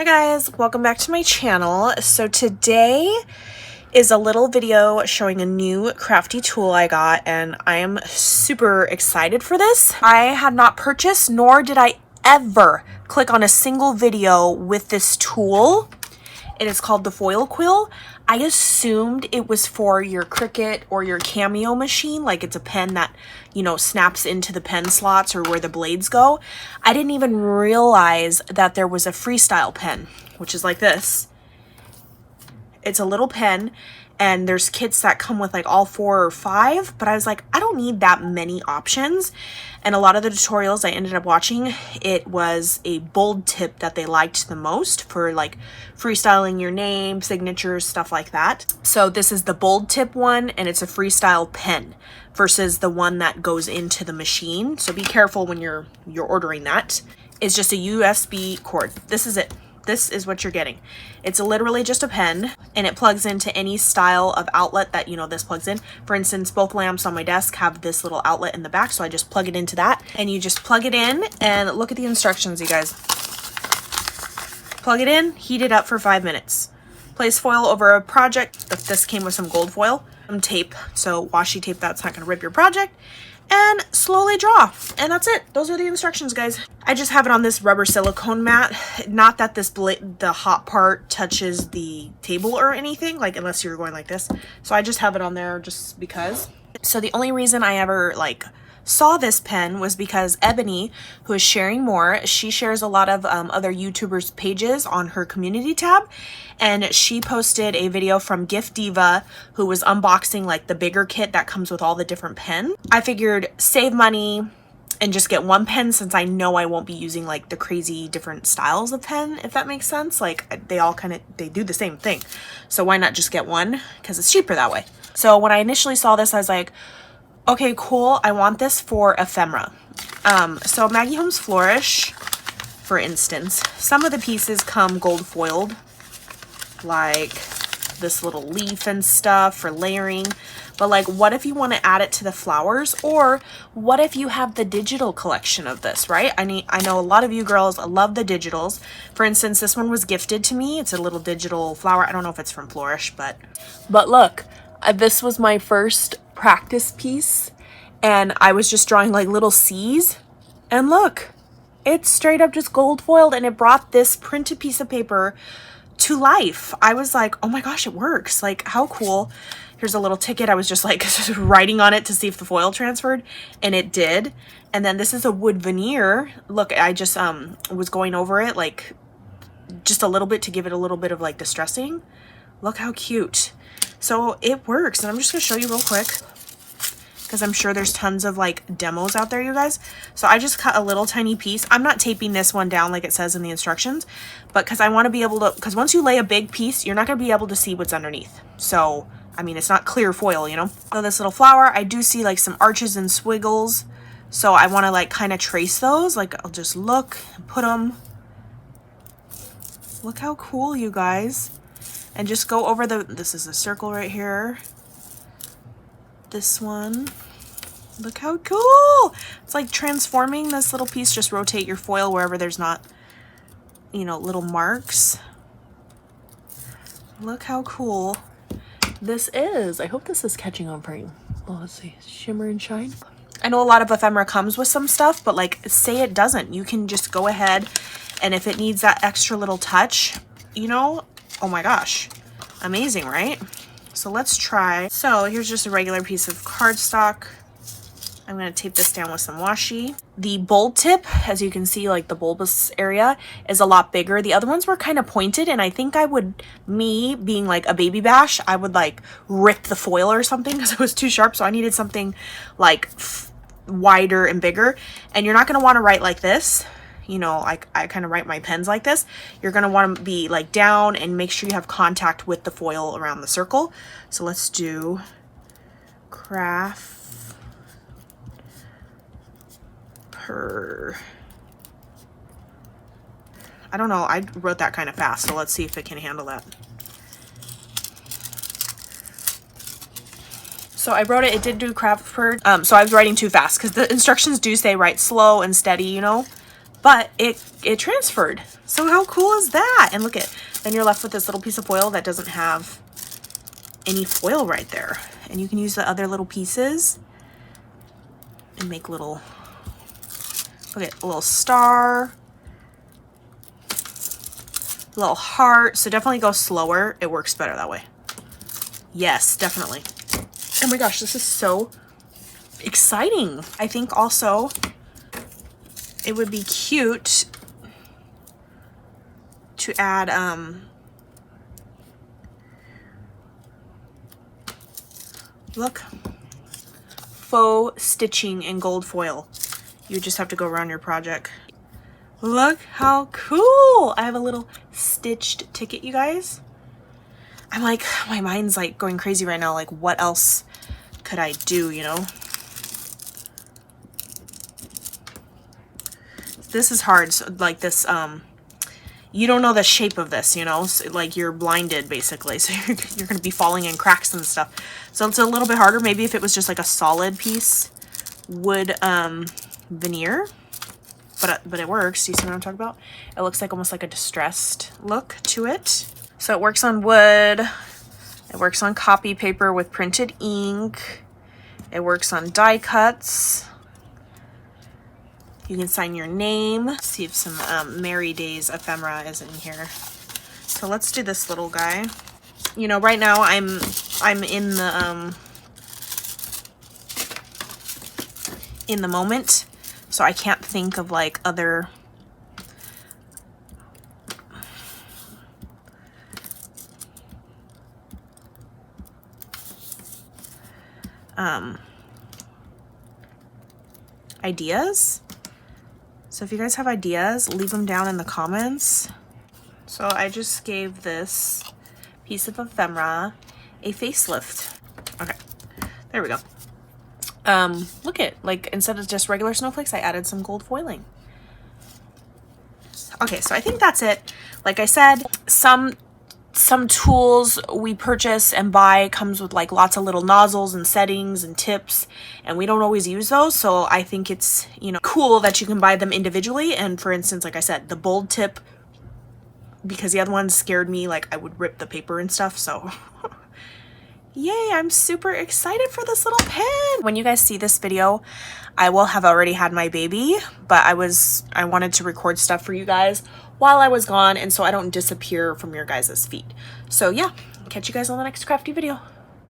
Hi guys, welcome back to my channel. So today is a little video showing a new crafty tool I got, and I am super excited for this. I had not purchased, nor did I ever click on a single video with this tool. It is called the foil quill. I assumed it was for your Cricut or your Cameo machine, like it's a pen that, you know, snaps into the pen slots or where the blades go. I didn't even realize that there was a Freestyle pen, which is like this. It's a little pen, and there's kits that come with like all 4 or 5, but I was like, I don't need that many options. And a lot of the tutorials I ended up watching, it was a bold tip that they liked the most for like freestyling your name, signatures, stuff like that. So this is the bold tip one, and it's a Freestyle pen versus the one that goes into the machine. So be careful when you're ordering that. It's just a USB cord. This is it. This is what you're getting. It's literally just a pen, and it plugs into any style of outlet that, you know, this plugs in. For instance, both lamps on my desk have this little outlet in the back, so I just plug it into that, and you just plug it in, and look at the instructions, you guys. Plug it in, heat it up for 5 minutes. Place foil over a project. This came with some gold foil, some tape, so washi tape that's not gonna rip your project, and slowly draw. And that's it. Those are the instructions, guys. I just have it on this rubber silicone mat. Not that the hot part touches the table or anything, like unless you're going like this. So I just have it on there just because. So the only reason I ever like saw this pen was because Eboney, who is sharing more, she shares a lot of other YouTubers' pages on her community tab, and she posted a video from GiftDiva, who was unboxing like the bigger kit that comes with all the different pens. I figured save money and just get one pen, since I know I won't be using like the crazy different styles of pen, if that makes sense. Like they do the same thing, so why not just get one, because it's cheaper that way. So when I initially saw this, I was like, okay, cool, I want this for ephemera. So Maggie Holmes Flourish, for instance, some of the pieces come gold foiled, like this little leaf and stuff for layering. But like, what if you want to add it to the flowers? Or what if you have the digital collection of this, right? I know a lot of you girls love the digitals. For instance, this one was gifted to me. It's a little digital flower. I don't know if it's from Flourish, but look, this was my first practice piece, and I was just drawing like little C's, and look, it's straight up just gold foiled, and it brought this printed piece of paper to life. I was like, oh my gosh, it works. Like, how cool. Here's a little ticket. I was just like writing on it to see if the foil transferred, and it did. And then this is a wood veneer. Look, I just was going over it like just a little bit to give it a little bit of like distressing. Look how cute. So it works, and I'm just gonna show you real quick, because I'm sure there's tons of like demos out there, you guys. So I just cut a little tiny piece. I'm not taping this one down like it says in the instructions, but because I want to be able to, because once you lay a big piece, you're not going to be able to see what's underneath. So, I mean, it's not clear foil, you know? So this little flower, I do see like some arches and squiggles. So I want to like kind of trace those. Like, I'll just look and put them. Look how cool, you guys. And just go over this is a circle right here. This one. Look how cool. It's like transforming this little piece. Just rotate your foil wherever there's not, you know, little marks. Look how cool this is. I hope this is catching on for you. Oh, let's see. Shimmer and shine. I know a lot of ephemera comes with some stuff, but like, say it doesn't. You can just go ahead, and if it needs that extra little touch, you know, oh my gosh, amazing, right? So let's try. So here's just a regular piece of cardstock. I'm going to tape this down with some washi. The bold tip, as you can see, like the bulbous area is a lot bigger. The other ones were kind of pointed, and I think I would, me being like a baby bash, I would like rip the foil or something because it was too sharp. So I needed something like wider and bigger. And you're not going to want to write like this. You know, like I kind of write my pens like this. You're going to want to be like down and make sure you have contact with the foil around the circle. So let's do craft per. I don't know. I wrote that kind of fast, so let's see if it can handle that. So I wrote it. It did do craft per. So I was writing too fast because the instructions do say write slow and steady, you know. but it transferred. So how cool is that? And look at, then you're left with this little piece of foil that doesn't have any foil right there. And you can use the other little pieces and make little, look at a little star, a little heart. So definitely go slower. It works better that way. Yes, definitely. Oh my gosh, this is so exciting. I think also it would be cute to add look, faux stitching in gold foil. You just have to go around your project. Look how cool. I have a little stitched ticket, you guys. I'm like, my mind's like going crazy right now. Like, what else could I do, you know? This is hard. So, like this, you don't know the shape of this, you know? So, like, you're blinded basically. So you're going to be falling in cracks and stuff. So it's a little bit harder. Maybe if it was just like a solid piece wood veneer. But it works. Do you see what I'm talking about? It looks like almost like a distressed look to it. So it works on wood. It works on copy paper with printed ink. It works on die cuts. You can sign your name. Let's see if some Merry Days ephemera is in here. So let's do this little guy. You know, right now I'm in the moment, so I can't think of like other ideas. So if you guys have ideas, leave them down in the comments. So I just gave this piece of ephemera a facelift. Okay, there we go. Look at, like, instead of just regular snowflakes, I added some gold foiling. Okay, so I think that's it. Like I said, some tools we purchase and buy comes with like lots of little nozzles and settings and tips, and we don't always use those. So I think it's, you know, cool that you can buy them individually. And for instance, like I said, the bold tip, because the other ones scared me, like I would rip the paper and stuff. So yay, I'm super excited for this little pen. When you guys see this video, I will have already had my baby, but I wanted to record stuff for you guys while I was gone, and so I don't disappear from your guys' feed. So yeah, catch you guys on the next crafty video.